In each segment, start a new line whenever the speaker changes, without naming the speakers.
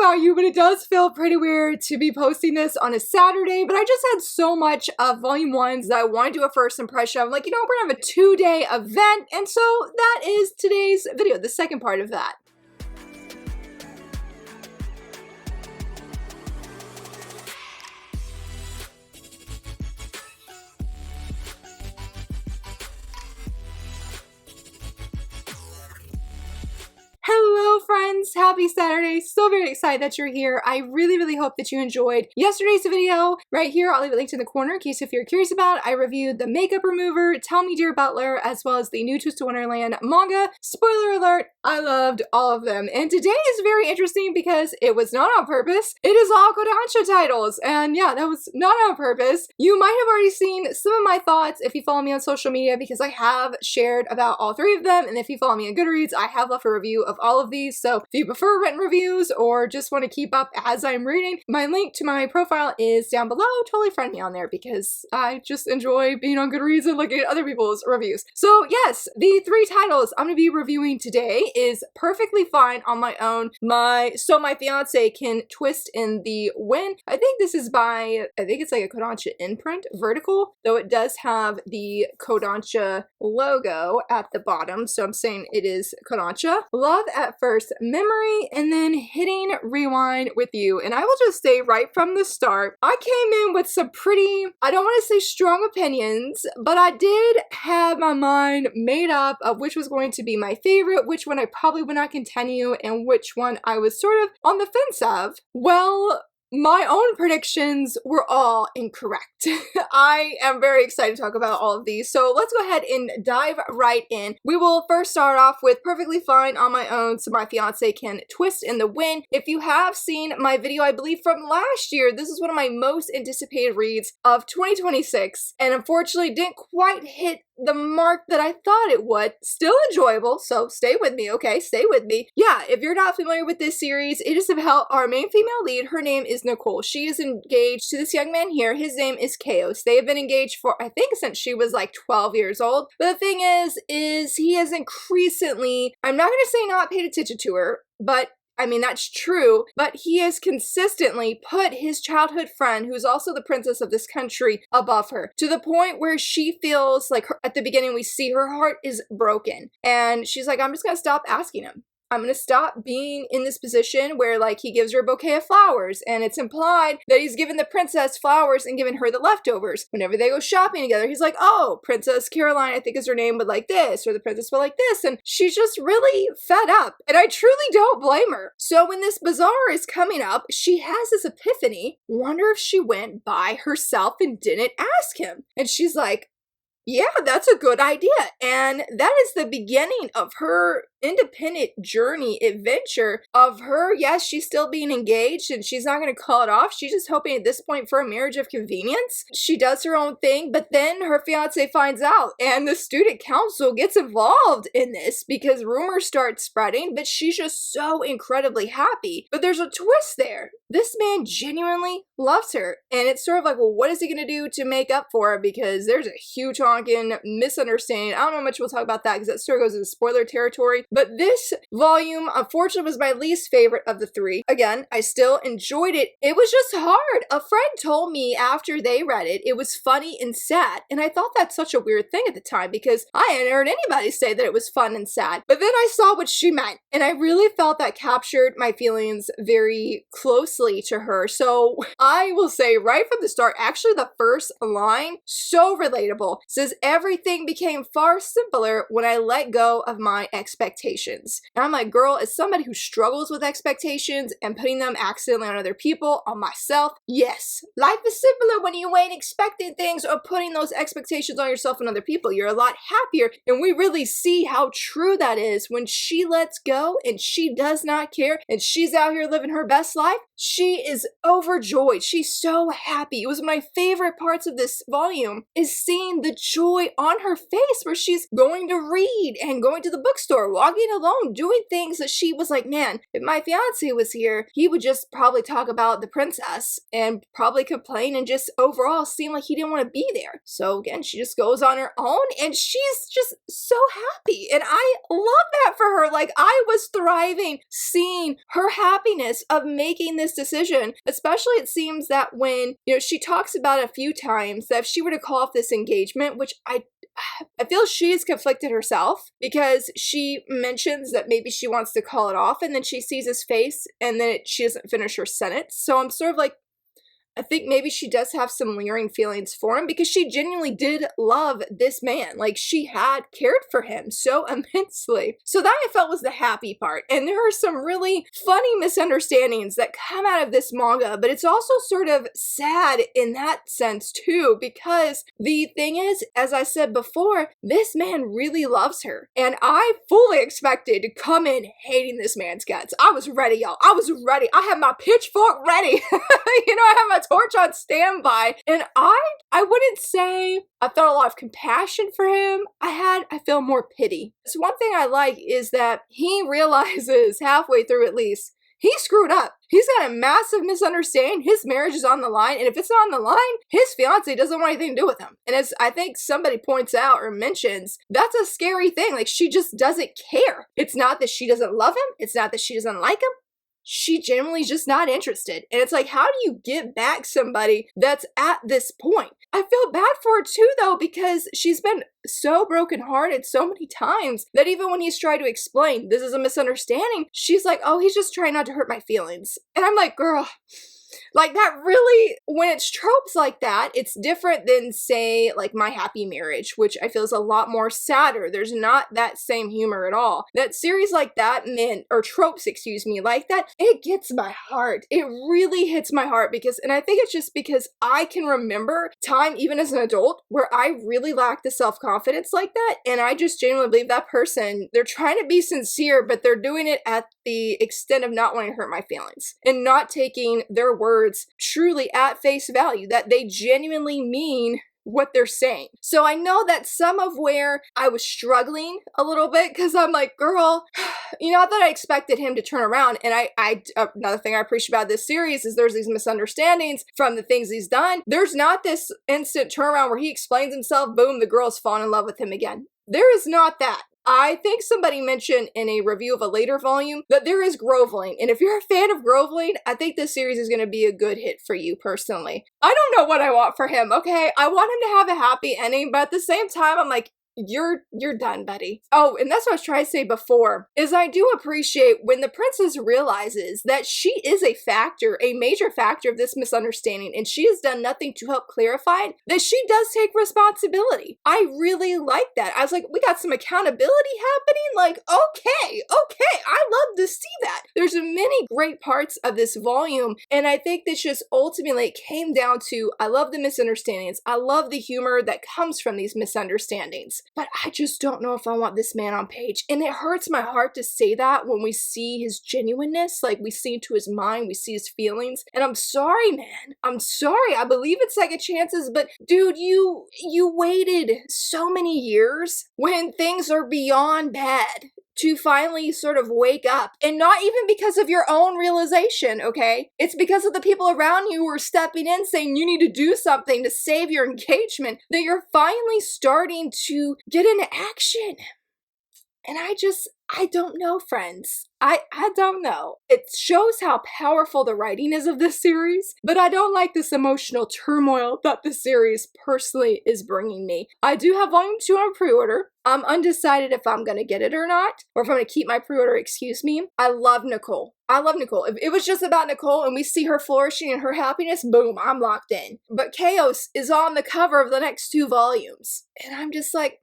about you, but it does feel pretty weird to be posting this on a Saturday, but I just had so much of volume 1s that I want to do a first impression. I'm like, you know, we're gonna have a 2-day event, and so that is today's video, the second part of that. Hello friends, happy Saturday. So very excited that you're here. I really hope that you enjoyed yesterday's video. Right here, I'll leave it linked in the corner in case if you're curious about it. I reviewed the makeup remover, Tell Me Dear Butler, as well as the new Twist of Wonderland manga. Spoiler alert, I loved all of them. And today is very interesting because it was not on purpose. It is all Kodansha titles. And yeah, that was not on purpose. You might have already seen some of my thoughts if you follow me on social media because I have shared about all 3 of them. And if you follow me on Goodreads, I have left a review of all of these. So if you prefer written reviews or just want to keep up as I'm reading, my link to my profile is down below. Totally friend me on there because I just enjoy being on Goodreads and looking at other people's reviews. So yes, the 3 titles I'm going to be reviewing today is Perfectly Fine on My Own, So My Fiance Can Twist in the Wind. I think this is by, I think it's like a Kodansha imprint, vertical, though it does have the Kodansha logo at the bottom. So I'm saying it is Kodansha. Love at First Memory, and then Hitting Rewind with You. And I will just say right from the start, I came in with some pretty, I don't want to say strong opinions, but I did have my mind made up of which was going to be my favorite, which one I probably would not continue, and which one I was sort of on the fence of. Well, my own predictions were all incorrect. I am very excited to talk about all of these, so let's go ahead and dive right in. We will first start off with Perfectly Fine on My Own, So My Fiance Can Twist in the Wind. If you have seen my video, I believe from last year, this is one of my most anticipated reads of 2026, and unfortunately didn't quite hit the mark that I thought it would. Still enjoyable, so stay with me, okay? Stay with me. Yeah, if you're not familiar with this series, it is about our main female lead. Her name is Nicole. She is engaged to this young man here. His name is Chaos. They have been engaged for, I think, since she was like 12 years old. But the thing is he has increasingly, I'm not going to say not paid attention to her, but I mean, that's true, but he has consistently put his childhood friend, who's also the princess of this country, above her, to the point where she feels like at the beginning we see her heart is broken. And she's like, I'm just gonna stop asking him. I'm gonna stop being in this position where like he gives her a bouquet of flowers and it's implied that he's given the princess flowers and given her the leftovers. Whenever they go shopping together, he's like, oh, Princess Caroline, I think is her name, would like this, or the princess would like this. And she's just really fed up. And I truly don't blame her. So when this bazaar is coming up, she has this epiphany. Wonder if she went by herself and didn't ask him. And she's like, yeah, that's a good idea. And that is the beginning of her independent journey, adventure of her. Yes, she's still being engaged and she's not going to call it off. She's just hoping at this point for a marriage of convenience. She does her own thing, but then her fiance finds out and the student council gets involved in this because rumors start spreading, but she's just so incredibly happy. But there's a twist there. This man genuinely loves her. And it's sort of like, well, what is he going to do to make up for it? Because there's a huge honking misunderstanding. I don't know much we'll talk about that because that sort of goes into spoiler territory. But this volume, unfortunately, was my least favorite of the 3. Again, I still enjoyed it. It was just hard. A friend told me after they read it, it was funny and sad. And I thought that's such a weird thing at the time because I hadn't heard anybody say that it was fun and sad. But then I saw what she meant. And I really felt that captured my feelings very closely to her. So I will say right from the start, actually the first line, so relatable. It says, everything became far simpler when I let go of my expectations. And I'm like, girl, as somebody who struggles with expectations and putting them accidentally on other people, on myself, yes, life is simpler when you ain't expecting things or putting those expectations on yourself and other people. You're a lot happier. And we really see how true that is when she lets go and she does not care and she's out here living her best life. She is overjoyed. She's so happy. It was one of my favorite parts of this volume is seeing the joy on her face where she's going to read and going to the bookstore, walking alone, doing things that she was like, man, if my fiance was here, he would just probably talk about the princess and probably complain and just overall seem like he didn't want to be there. So again, she just goes on her own and she's just so happy. And I love that for her. Like, I was thriving seeing her happiness of making this decision. Especially it seems that when, you know, she talks about it a few times that if she were to call off this engagement, which I feel she's conflicted herself, because she mentions that maybe she wants to call it off and then she sees his face and then she doesn't finish her sentence. So I'm sort of like, I think maybe she does have some lingering feelings for him because she genuinely did love this man. Like, she had cared for him so immensely. So that I felt was the happy part. And there are some really funny misunderstandings that come out of this manga, but it's also sort of sad in that sense too, because the thing is, as I said before, this man really loves her. And I fully expected to come in hating this man's guts. I was ready, y'all. I was ready. I had my pitchfork ready. You know, I had my torch on standby, and I wouldn't say I felt a lot of compassion for him. I feel more pity. So one thing I like is that he realizes halfway through at least, he screwed up. He's got a massive misunderstanding. His marriage is on the line, and if it's not on the line, his fiance doesn't want anything to do with him. And as I think somebody points out or mentions, that's a scary thing. Like, she just doesn't care. It's not that she doesn't love him. It's not that she doesn't like him. She genuinely is just not interested. And it's like, how do you get back somebody that's at this point? I feel bad for her too, though, because she's been so brokenhearted so many times that even when he's tried to explain this is a misunderstanding, she's like, oh, he's just trying not to hurt my feelings. And I'm like, girl, like, that really, when it's tropes like that, it's different than, say, like My Happy Marriage, which I feel is a lot more sadder. There's not that same humor at all. That series like that, or tropes, excuse me, like that, it gets my heart. It really hits my heart because, and I think it's just because I can remember time, even as an adult, where I really lacked the self-confidence like that, and I just genuinely believe that person, they're trying to be sincere, but they're doing it at the extent of not wanting to hurt my feelings and not taking their words truly at face value, that they genuinely mean what they're saying. So I know that some of where I was struggling a little bit, because I'm like, girl, you know, I thought I expected him to turn around. And another thing I appreciate about this series is there's these misunderstandings from the things he's done. There's not this instant turnaround where he explains himself, boom, the girl's fallen in love with him again. There is not that. I think somebody mentioned in a review of a later volume that there is groveling. And if you're a fan of groveling, I think this series is going to be a good hit for you personally. I don't know what I want for him, okay? I want him to have a happy ending, but at the same time, I'm like, you're done, buddy. Oh, and that's what I was trying to say before, is I do appreciate when the princess realizes that she is a factor, a major factor of this misunderstanding, and she has done nothing to help clarify it, that she does take responsibility. I really like that. I was like, we got some accountability happening? Like, okay, I love to see that. There's many great parts of this volume, and I think this just ultimately it came down to, I love the misunderstandings. I love the humor that comes from these misunderstandings. But I just don't know if I want this man on page. And it hurts my heart to say that when we see his genuineness, like we see into his mind, we see his feelings. And I'm sorry, man. I'm sorry. I believe it's second chances, but dude, you waited so many years when things are beyond bad to finally sort of wake up. And not even because of your own realization, okay? It's because of the people around you who are stepping in saying you need to do something to save your engagement, that you're finally starting to get into action. And I don't know, friends. I don't know. It shows how powerful the writing is of this series, but I don't like this emotional turmoil that the series personally is bringing me. I do have volume 2 on pre-order. I'm undecided if I'm gonna get it or not, or if I'm gonna keep my pre-order, excuse me. I love Nicole. If it was just about Nicole and we see her flourishing and her happiness, boom, I'm locked in. But Chaos is on the cover of the next 2 volumes. And I'm just like,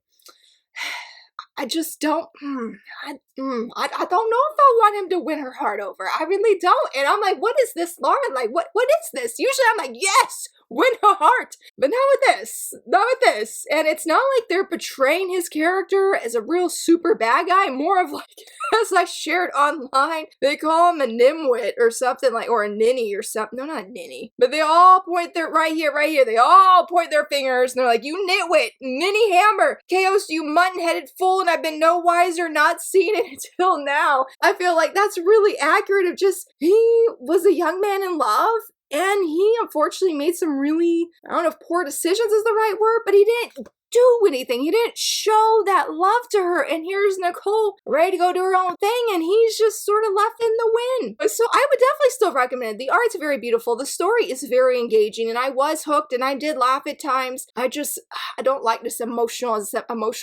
I just don't, I don't know if I want him to win her heart over. I really don't. And I'm like, what is this, Lauren? Like, what is this? Usually I'm like, yes, win her heart. But not with this. Not with this. And it's not like they're portraying his character as a real super bad guy. More of like, as I shared online, they call him a nimwit or something like, or a ninny or something. No, not a ninny. But they all point their, right here. They all point their fingers and they're like, you nitwit, ninny hammer, chaos, you mutton-headed fool, and I've been no wiser, not seen it until now. I feel like that's really accurate of just, he was a young man in love. And he unfortunately made some really, I don't know if poor decisions is the right word, but he didn't do anything. He didn't show that love to her. And here's Nicole ready to go do her own thing, and he's just sort of left in the wind. So I would definitely still recommend it. The art's very beautiful. The story is very engaging, and I was hooked, and I did laugh at times. I don't like this emotional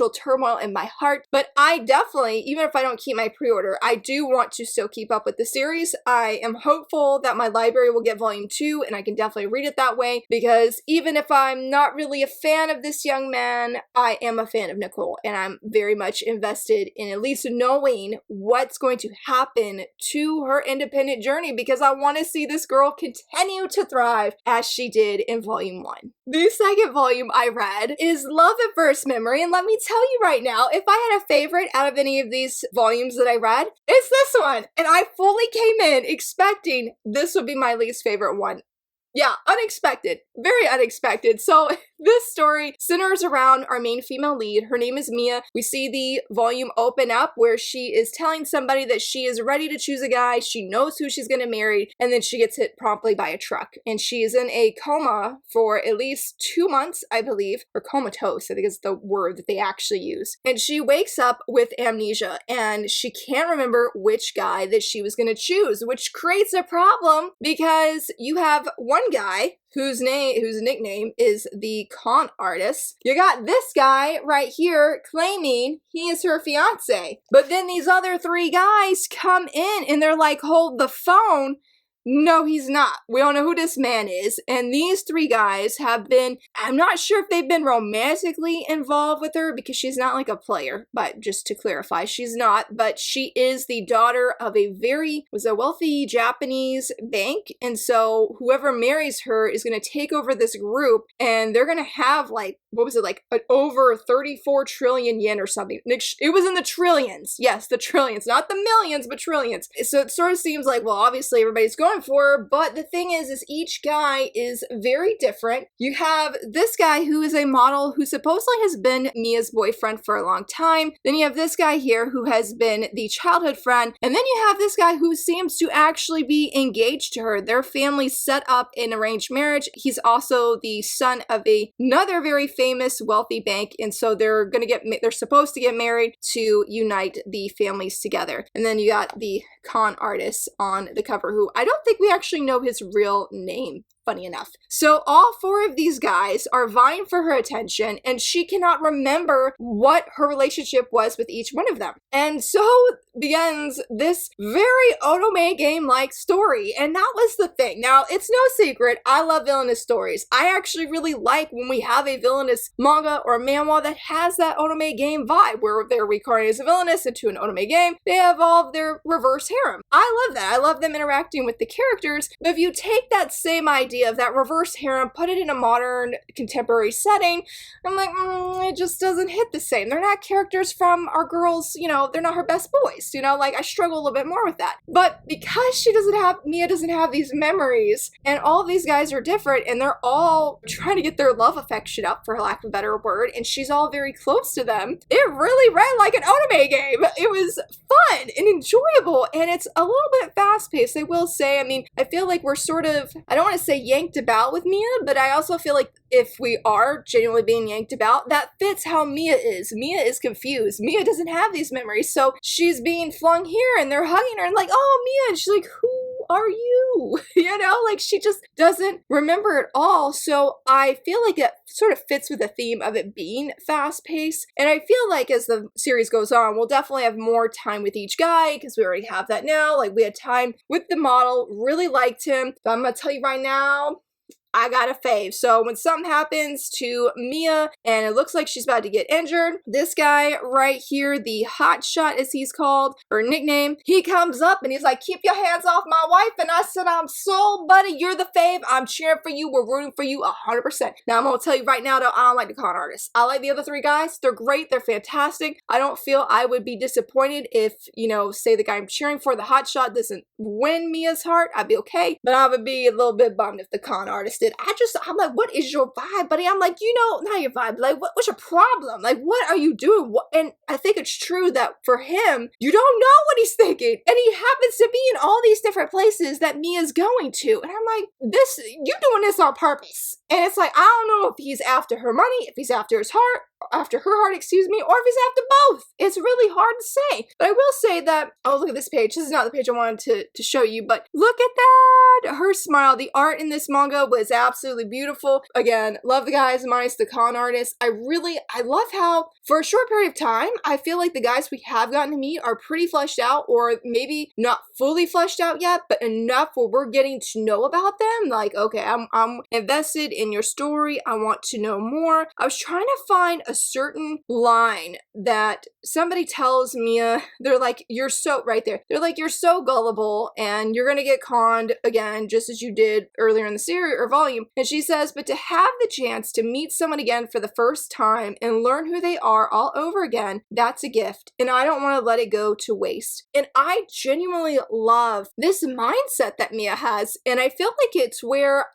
turmoil in my heart, but I definitely, even if I don't keep my pre-order, I do want to still keep up with the series. I am hopeful that my library will get volume 2, and I can definitely read it that way, because even if I'm not really a fan of this young man, I am a fan of Nicole, and I'm very much invested in at least knowing what's going to happen to her independent journey, because I want to see this girl continue to thrive as she did in volume 1. The second volume I read is Love at First Memory, and let me tell you right now, if I had a favorite out of any of these volumes that I read, it's this one, and I fully came in expecting this would be my least favorite one. Yeah, unexpected. Very unexpected. So this story centers around our main female lead. Her name is Mia. We see the volume open up where she is telling somebody that she is ready to choose a guy. She knows who she's going to marry, and then she gets hit promptly by a truck. And she is in a coma for at least 2 months, I believe, or comatose, I think is the word that they actually use. And she wakes up with amnesia, and she can't remember which guy that she was going to choose, which creates a problem because you have one guy whose nickname is the con artist. You got this guy right here claiming he is her fiance. But then these other 3 guys come in and they're like, hold the phone. No, he's not. We don't know who this man is. And these 3 guys have been, I'm not sure if they've been romantically involved with her because she's not like a player, but just to clarify, she's not. But she is the daughter of a wealthy Japanese bank. And so whoever marries her is going to take over this group, and they're going to have like, what was it, like over 34 trillion yen or something. It was in the trillions. Yes, the trillions, not the millions, but trillions. So it sort of seems like, well, obviously everybody's going for her, but the thing is each guy is very different. You have this guy who is a model who supposedly has been Mia's boyfriend for a long time. Then you have this guy here who has been the childhood friend. And then you have this guy who seems to actually be engaged to her. Their family set up an arranged marriage. He's also the son of another very famous wealthy bank. And so they're supposed to get married to unite the families together. And then you got the con artist on the cover who I don't think we actually know his real name. Funny enough. So all 4 of these guys are vying for her attention, and she cannot remember what her relationship was with each one of them. And so begins this very otome game-like story, and that was the thing. Now, it's no secret, I love villainous stories. I actually really like when we have a villainous manga or manhwa that has that otome game vibe, where they're reincarnated as a villainess into an otome game. They evolve their reverse harem. I love that. I love them interacting with the characters, but if you take that same idea of that reverse harem, put it in a modern contemporary setting, I'm like, it just doesn't hit the same. They're not characters from our girls, they're not her best boys, like I struggle a little bit more with that. But because Mia doesn't have these memories, and all of these guys are different, and they're all trying to get their love affection up, for lack of a better word, and she's all very close to them, it really ran like an otome game. It was fun and enjoyable, and it's a little bit fast-paced, I will say. I mean, I feel like we're sort of, I don't want to say yanked about with Mia, but I also feel like if we are genuinely being yanked about, that fits how Mia is. Mia is confused. Mia doesn't have these memories, so she's being flung here and they're hugging her and like, oh, Mia, and she's like, who are you? Like she just doesn't remember it all. So I feel like it sort of fits with the theme of it being fast-paced, and I feel like as the series goes on, we'll definitely have more time with each guy, because we already have that now. Like we had time with the model, really liked him, but I'm gonna tell you right now, I got a fave. So when something happens to Mia and it looks like she's about to get injured, this guy right here, the hot shot as he's called, or nickname, he comes up and he's like, keep your hands off my wife. And I said, I'm so, buddy, you're the fave. I'm cheering for you. We're rooting for you 100%. Now I'm gonna tell you right now though, I don't like the con artists. I like the other three guys. They're great. They're fantastic. I don't feel I would be disappointed if, you know, say the guy I'm cheering for, the hot shot, doesn't win Mia's heart. I'd be okay. But I would be a little bit bummed if the con artist did. I'm like, what is your vibe, buddy? I'm like, you know, not your vibe. Like, what's your problem? Like, what are you doing? And I think it's true that for him, you don't know what he's thinking. And he happens to be in all these different places that Mia's going to. And I'm like, you doing this on purpose. And it's like, I don't know if he's after her money, if he's after his heart, after her heart, excuse me, or if he's after both. It's really hard to say. But I will say that, oh, look at this page. This is not the page I wanted to show you, but look at that. Her smile. The art in this manga was absolutely beautiful. Again, love the guys minus the con artist. I love how for a short period of time, I feel like the guys we have gotten to meet are pretty fleshed out, or maybe not fully fleshed out yet, but enough where we're getting to know about them. Like, okay, I'm invested in your story. I want to know more. I was trying to find a certain line that somebody tells Mia, they're like, you're so, right there, they're like, you're so gullible and you're gonna get conned again, just as you did earlier in the series or volume. And she says, but to have the chance to meet someone again for the first time and learn who they are all over again, that's a gift. And I don't want to let it go to waste. And I genuinely love this mindset that Mia has. And I feel like it's where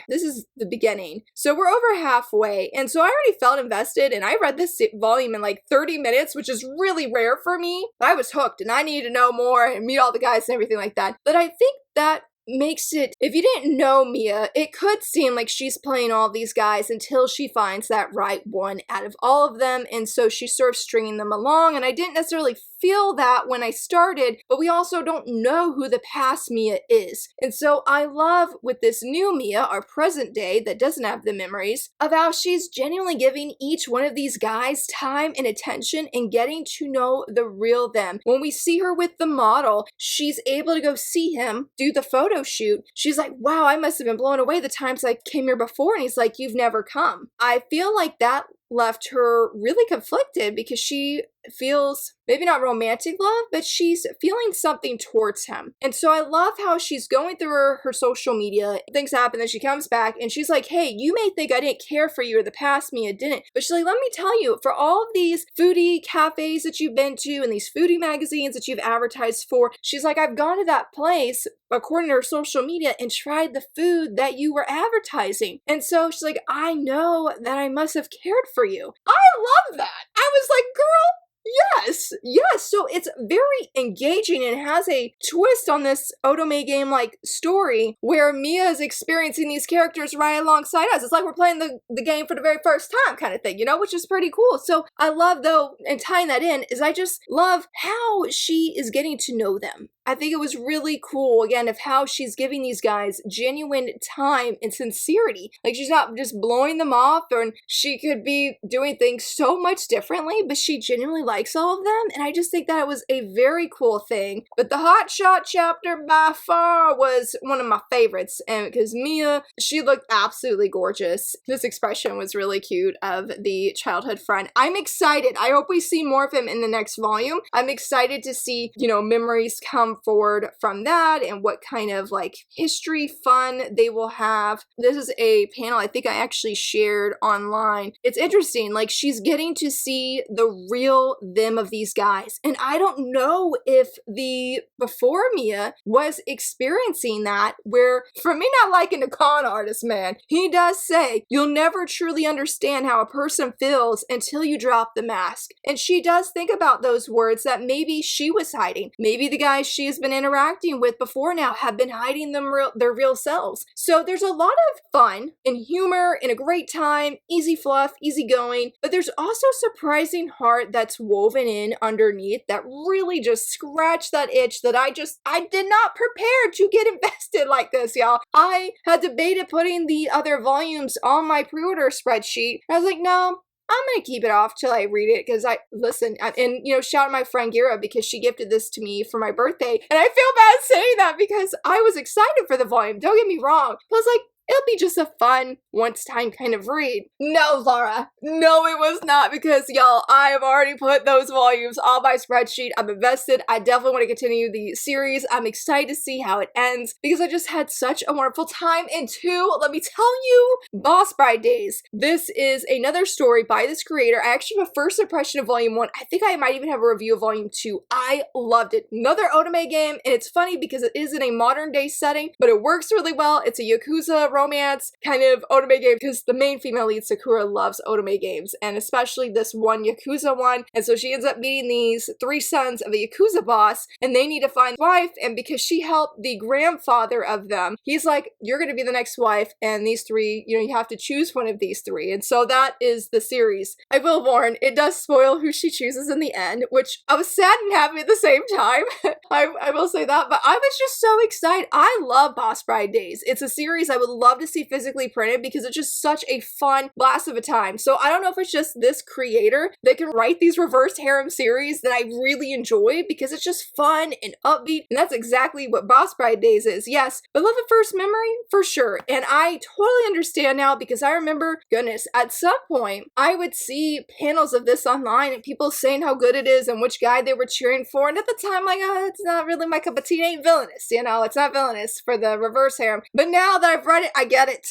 this is the beginning. So we're over halfway. And so I already felt invested, and I read this volume in like 30 minutes, which is really rare for me. I was hooked and I needed to know more and meet all the guys and everything like that. But I think that makes it, if you didn't know Mia, it could seem like she's playing all these guys until she finds that right one out of all of them, and so she's sort of stringing them along, and I didn't necessarily feel that when I started, but we also don't know who the past Mia is. And so I love with this new Mia, our present day that doesn't have the memories, of how she's genuinely giving each one of these guys time and attention and getting to know the real them. When we see her with the model, she's able to go see him, do the photo shoot. She's like, wow, I must have been blown away the times I came here before. And he's like, you've never come. I feel like that left her really conflicted because she feels maybe not romantic love, but she's feeling something towards him. And so I love how she's going through her social media, things happen, then she comes back and she's like, hey, you may think I didn't care for you or the past Mia didn't, but she's like, let me tell you, for all of these foodie cafes that you've been to and these foodie magazines that you've advertised for, she's like, I've gone to that place according to her social media and tried the food that you were advertising. And so she's like, I know that I must have cared for you. I love that. I was like, girl, yes. So it's very engaging and has a twist on this Otome game-like story where Mia is experiencing these characters right alongside us. It's like we're playing the game for the very first time kind of thing, you know, which is pretty cool. So I love, though, and tying that in, is I just love how she is getting to know them. I think it was really cool, again, of how she's giving these guys genuine time and sincerity. Like, she's not just blowing them off, and she could be doing things so much differently, but she genuinely likes all of them, and I just think that it was a very cool thing. But the Hot Shot chapter by far was one of my favorites, and because Mia, she looked absolutely gorgeous. This expression was really cute of the childhood friend. I'm excited. I hope we see more of him in the next volume. I'm excited to see, you know, memories come forward from that and what kind of like history fun they will have. This is a panel I think I actually shared online. It's interesting, like she's getting to see the real them of these guys, and I don't know if the before Mia was experiencing that, where for me not liking the con artist, man, he does say you'll never truly understand how a person feels until you drop the mask, and she does think about those words that maybe she was hiding. Maybe the guys she has been interacting with before now have been hiding their real selves. So there's a lot of fun and humor and a great time, easy fluff, easy going, but there's also surprising heart that's woven in underneath that really just scratched that itch that I did not prepare to get invested like this, y'all. I had debated putting the other volumes on my pre-order spreadsheet. I was like, no, I'm gonna keep it off till I read it because and shout out my friend Gira because she gifted this to me for my birthday, and I feel bad saying that because I was excited for the volume. Don't get me wrong, but I was like, it'll be just a fun, once-time kind of read. No, Laura. No, it was not because, y'all, I have already put those volumes on my spreadsheet. I'm invested. I definitely want to continue the series. I'm excited to see how it ends because I just had such a wonderful time. And two, let me tell you, Boss Bride Days. This is another story by this creator. I actually have a first impression of Volume 1. I think I might even have a review of Volume 2. I loved it. Another otome game, and it's funny because it is in a modern-day setting, but it works really well. It's a Yakuza romance kind of otome game because the main female lead, Sakura, loves otome games, and especially this one Yakuza one. And so she ends up meeting these three sons of a Yakuza boss, and they need to find a wife, and because she helped the grandfather of them, he's like, you're going to be the next wife, and these three, you have to choose one of these three. And so that is the series. I will warn, it does spoil who she chooses in the end, which I was sad and happy at the same time. I will say that, but I was just so excited. I love Boss Bride Days. It's a series I would love to see physically printed because it's just such a fun blast of a time. So I don't know if it's just this creator that can write these reverse harem series that I really enjoy because it's just fun and upbeat, and that's exactly what Boss Bride Days is. Yes, beloved first memory for sure, and I totally understand now because I remember, goodness, at some point I would see panels of this online and people saying how good it is and which guy they were cheering for, and at the time like, oh, it's not really my cup of tea. It ain't villainous, it's not villainous for the reverse harem. But now that I've read it, I get it.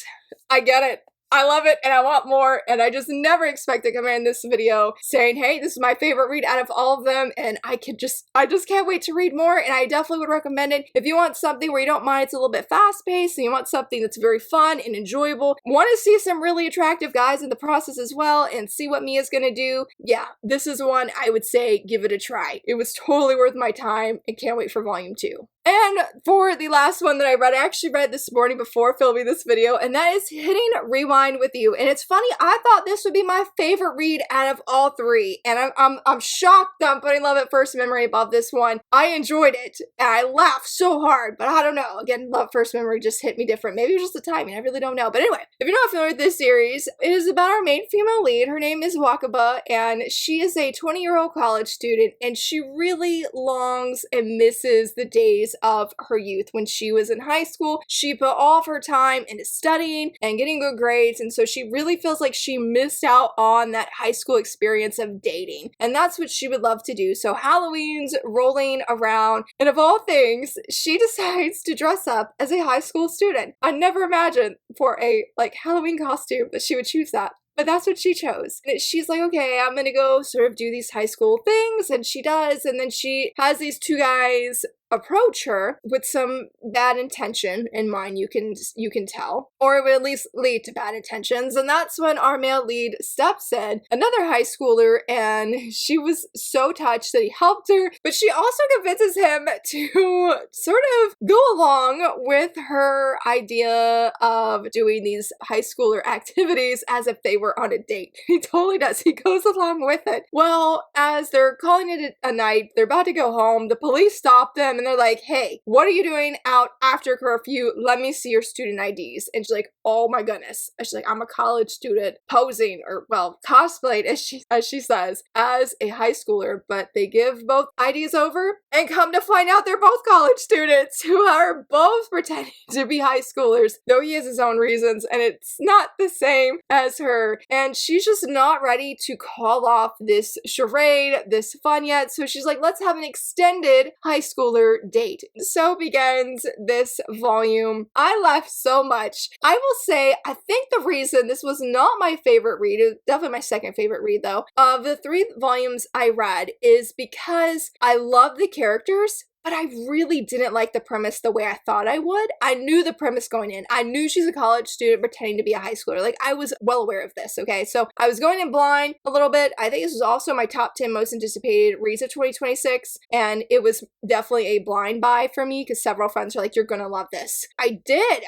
I get it. I love it and I want more, and I just never expect to come in this video saying, hey, this is my favorite read out of all of them, and I just can't wait to read more, and I definitely would recommend it. If you want something where you don't mind it's a little bit fast-paced, and you want something that's very fun and enjoyable, want to see some really attractive guys in the process as well, and see what Mia's gonna do, yeah, this is one I would say give it a try. It was totally worth my time, and can't wait for Volume 2. And for the last one that I read, I actually read this morning before filming this video, and that is Hitting Rewind with You. And it's funny, I thought this would be my favorite read out of all three, and I'm shocked that I'm putting Love at First Memory above this one. I enjoyed it, and I laughed so hard, but I don't know. Again, Love at First Memory just hit me different. Maybe it was just the timing, I really don't know. But anyway, if you're not familiar with this series, it is about our main female lead. Her name is Wakaba, and she is a 20-year-old college student, and she really longs and misses the days of her youth. When she was in high school, she put all of her time into studying and getting good grades, and so she really feels like she missed out on that high school experience of dating, and that's what she would love to do. So Halloween's rolling around, and of all things, she decides to dress up as a high school student. I never imagined for a Halloween costume that she would choose that. But that's what she chose. And she's like, okay, I'm gonna go sort of do these high school things, and she does, and then she has these two guys approach her with some bad intention in mind, you can tell, or it would at least lead to bad intentions. And that's when our male lead steps in, another high schooler, and she was so touched that he helped her, but she also convinces him to sort of go along with her idea of doing these high schooler activities as if they were on a date. He totally does. He goes along with it. Well, as they're calling it a night, they're about to go home, the police stop them and they're like, hey, what are you doing out after curfew? Let me see your student IDs. And she's like, oh my goodness. And she's like, I'm a college student posing, or well, cosplayed as she says, as a high schooler. But they give both IDs over and come to find out they're both college students who are both pretending to be high schoolers, though he has his own reasons, and it's not the same as her. And she's just not ready to call off this charade, this fun yet. So she's like, let's have an extended high schooler date. So begins this volume. I laughed so much. I will say, I think the reason this was not my favorite read, it was definitely my second favorite read though, of the 3 volumes I read, is because I love the characters, but I really didn't like the premise the way I thought I would. I knew the premise going in. I knew she's a college student pretending to be a high schooler. Like, I was well aware of this, okay? So I was going in blind a little bit. I think this was also my top 10 most anticipated reads of 2026, and it was definitely a blind buy for me because several friends were like, you're gonna love this. I did.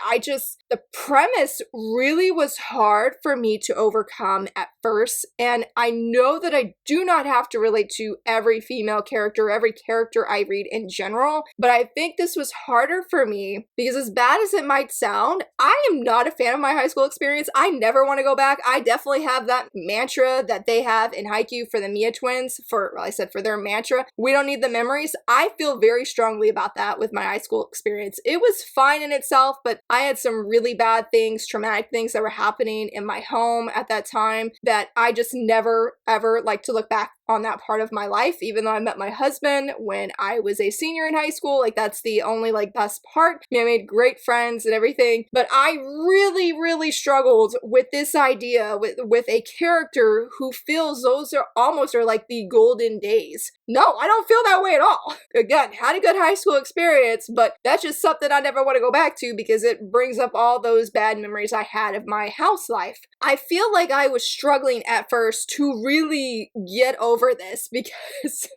The premise really was hard for me to overcome at first, and I know that I do not have to relate to every female character, every character I read in general. general, but I think this was harder for me because as bad as it might sound, I am not a fan of my high school experience. I never want to go back. I definitely have that mantra that they have in Haikyuu for the Mia twins, for their mantra, we don't need the memories. I feel very strongly about that with my high school experience. It was fine in itself, but I had some really bad things, traumatic things that were happening in my home at that time that I just never ever like to look back on that part of my life. Even though I met my husband when I was a senior in high school, like that's the only like best part. I made great friends and everything, but I really struggled with this idea with a character who feels those are like the golden days. No, I don't feel that way at all. Again, had a good high school experience, but that's just something I never want to go back to because it brings up all those bad memories I had of my house life. I feel like I was struggling at first to really get over this because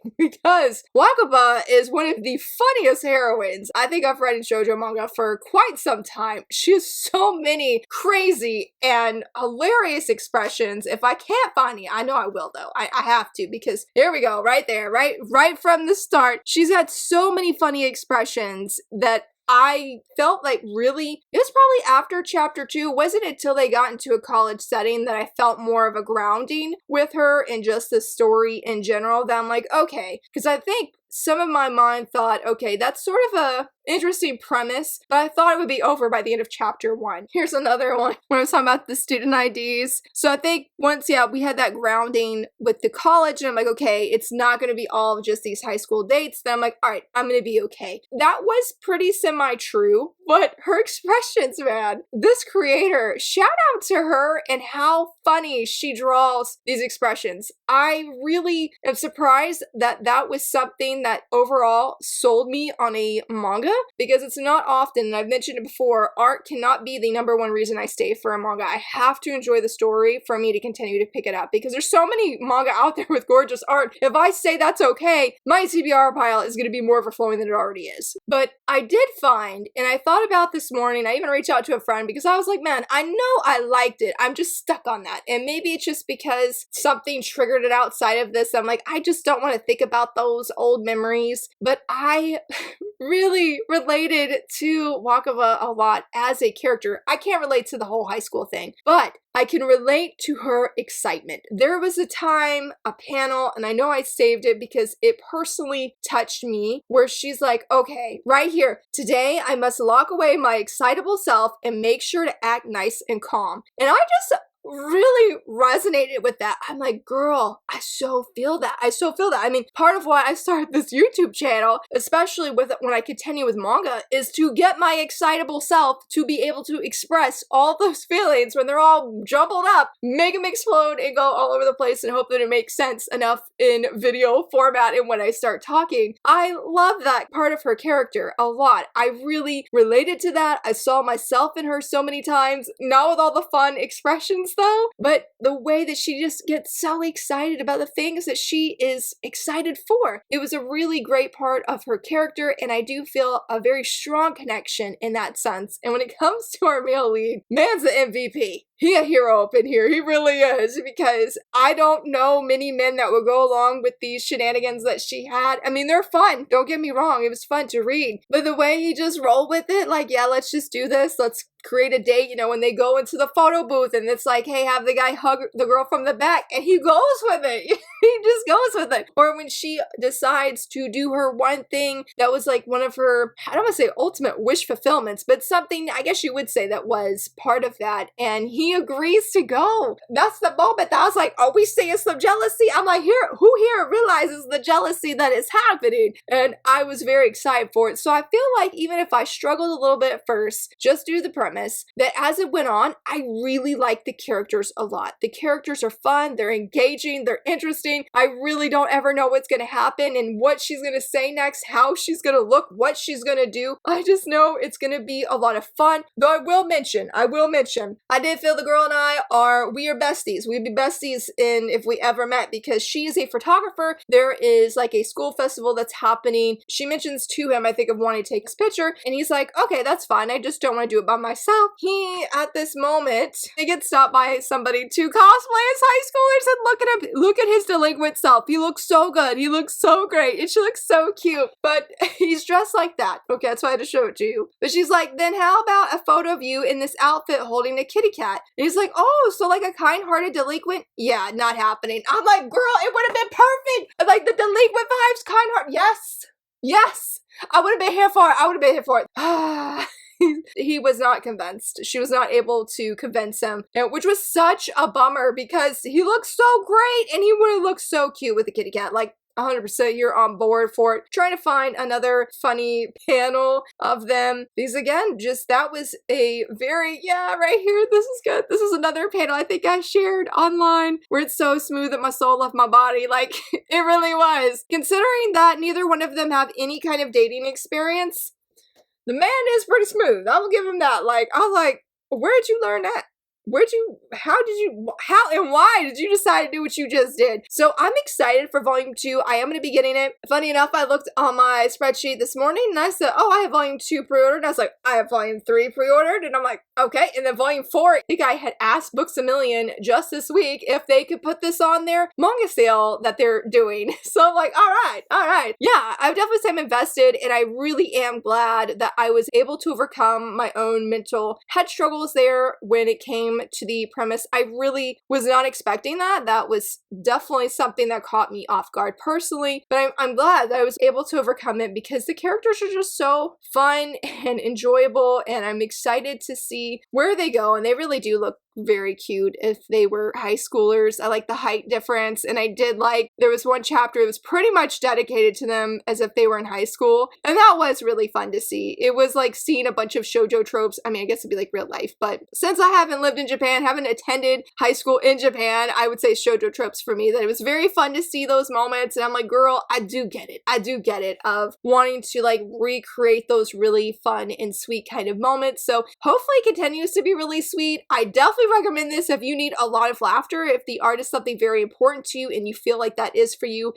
Wakaba is one of the funniest heroines I think I've read in shoujo manga for quite some time. She has so many crazy and hilarious expressions. If I can't find it, I know I will though. I have to, because here we go, right there, right from the start. She's had so many funny expressions that I felt like really, it was probably after chapter 2, wasn't until they got into a college setting that I felt more of a grounding with her and just the story in general that I'm like, okay, because I think some of my mind thought, okay, that's sort of a interesting premise, but I thought it would be over by the end of chapter 1. Here's another one when I was talking about the student IDs. So I think once, we had that grounding with the college and I'm like, okay, it's not going to be all of just these high school dates. Then I'm like, all right, I'm going to be okay. That was pretty semi-true, but her expressions, man, this creator, shout out to her and how funny she draws these expressions. I really am surprised that that was something that overall sold me on a manga, because it's not often, and I've mentioned it before, art cannot be the #1 reason I stay for a manga. I have to enjoy the story for me to continue to pick it up, because there's so many manga out there with gorgeous art. If I say that's okay, my TBR pile is going to be more overflowing than it already is. But I did find, and I thought about this morning, I even reached out to a friend because I was like, man, I know I liked it. I'm just stuck on that. And maybe it's just because something triggered it outside of this. I'm like, I just don't want to think about those old memories. But I really related to Wakaba a lot as a character. I can't relate to the whole high school thing, but I can relate to her excitement. There was a time, a panel, and I know I saved it because it personally touched me, where she's like, okay, right here, today I must lock away my excitable self and make sure to act nice and calm. And I just really resonated with that. I'm like, girl, I so feel that. I mean, part of why I started this YouTube channel, especially with when I continue with manga, is to get my excitable self to be able to express all those feelings when they're all jumbled up, make them explode and go all over the place, and hope that it makes sense enough in video format and when I start talking. I love that part of her character a lot. I really related to that. I saw myself in her so many times, not with all the fun expressions though, but the way that she just gets so excited about the things that she is excited for. It was a really great part of her character, and I do feel a very strong connection in that sense. And when it comes to our male lead, man's the MVP. He a hero up in here. He really is, because I don't know many men that would go along with these shenanigans that she had. I mean, they're fun. Don't get me wrong. It was fun to read. But the way he just rolled with it, like, yeah, let's just do this. Let's create a date, you know, when they go into the photo booth and it's like, hey, have the guy hug the girl from the back, and he goes with it. He just goes with it. Or when she decides to do her one thing that was like one of her, I don't want to say ultimate wish fulfillments, but something, I guess you would say, that was part of that, and he agrees to go. That's the moment that I was like, are we seeing some jealousy? I'm like, who here realizes the jealousy that is happening? And I was very excited for it. So I feel like even if I struggled a little bit at first, just due to the premise, that as it went on, I really liked the characters a lot. The characters are fun, they're engaging, they're interesting. I really don't ever know what's going to happen and what she's going to say next, how she's going to look, what she's going to do. I just know it's going to be a lot of fun. Though I will mention, I did feel the girl and I we are besties. We'd be besties if we ever met, because she is a photographer. There is like a school festival that's happening. She mentions to him, I think, of wanting to take his picture, and he's like, okay, that's fine. I just don't want to do it by myself. He, at this moment, they get stopped by somebody to cosplay as high schoolers, and look at him, look at his delinquent self. He looks so good. He looks so great, and she looks so cute, but he's dressed like that. Okay, that's why I had to show it to you. But she's like, then how about a photo of you in this outfit holding a kitty cat? And he's like, oh, so like a kind-hearted delinquent? Yeah, not happening. I'm like, girl, it would have been perfect. Like the delinquent vibes, kind-hearted. Yes. Yes. I would have been here for it. I would have been here for it. He was not convinced. She was not able to convince him, which was such a bummer, because he looks so great and he would have looked so cute with the kitty cat. Like, 100% you're on board for it. Trying to find another funny panel of them. These again, just that was a very, yeah, right here, this is good. This is another panel I think I shared online where it's so smooth that my soul left my body. Like, it really was. Considering that neither one of them have any kind of dating experience, the man is pretty smooth. I will give him that. Like, I was like, where'd you learn that? How and why did you decide to do what you just did? So I'm excited for volume 2. I am going to be getting it. Funny enough, I looked on my spreadsheet this morning and I said, oh, I have volume 2 pre-ordered. And I was like, I have volume 3 pre-ordered. And I'm like, okay. And then volume 4, I think I had asked Books A Million just this week if they could put this on their manga sale that they're doing. So I'm like, all right. Yeah, I would definitely say I'm invested, and I really am glad that I was able to overcome my own mental head struggles there when it came to the premise. I really was not expecting that. That was definitely something that caught me off guard personally, but I'm glad that I was able to overcome it, because the characters are just so fun and enjoyable, and I'm excited to see where they go, and they really do look very cute if they were high schoolers. I like the height difference, and I did like, there was one chapter that was pretty much dedicated to them as if they were in high school, and that was really fun to see. It was like seeing a bunch of shoujo tropes. I mean, I guess it'd be like real life, but since I haven't lived in Japan, haven't attended high school in Japan, I would say shoujo tropes for me. That it was very fun to see those moments, and I'm like, girl, I do get it of wanting to like recreate those really fun and sweet kind of moments. So hopefully it continues to be really sweet. I definitely recommend this if you need a lot of laughter, if the art is something very important to you and you feel like that is for you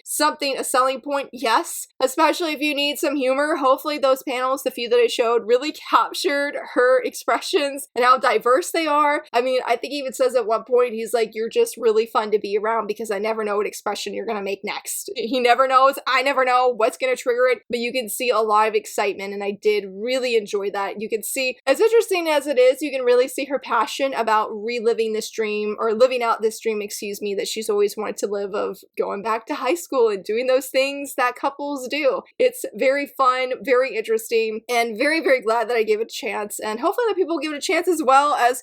a selling point. Yes, especially if you need some humor. Hopefully those panels, the few that I showed, really captured her expressions and how diverse they are. I mean, I think he even says at one point, he's like, you're just really fun to be around because I never know what expression you're gonna make next. He never knows, I never know what's gonna trigger it, but you can see a lot of excitement, and I did really enjoy that. You can see, as interesting as it is, you can really see her passion about reliving this dream, or living out this dream, excuse me, that she's always wanted to live, of going back to high school and doing those things that couples do. It's very fun, very interesting, and very, very glad that I gave it a chance, and hopefully that people give it a chance as well as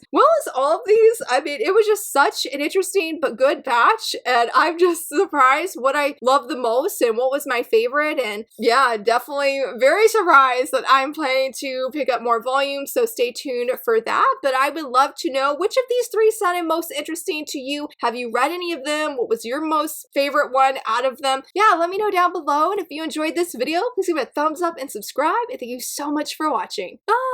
all of these. I mean, it was just such an interesting but good batch, and I'm just surprised what I love the most and what was my favorite. And yeah, definitely very surprised that I'm planning to pick up more volumes, so stay tuned for that. But I would love to know which of these 3 sounded most interesting to you. Have you read any of them? What was your most favorite one out of them? Yeah, let me know down below, and if you enjoyed this video, please give it a thumbs up and subscribe, and thank you so much for watching. Bye!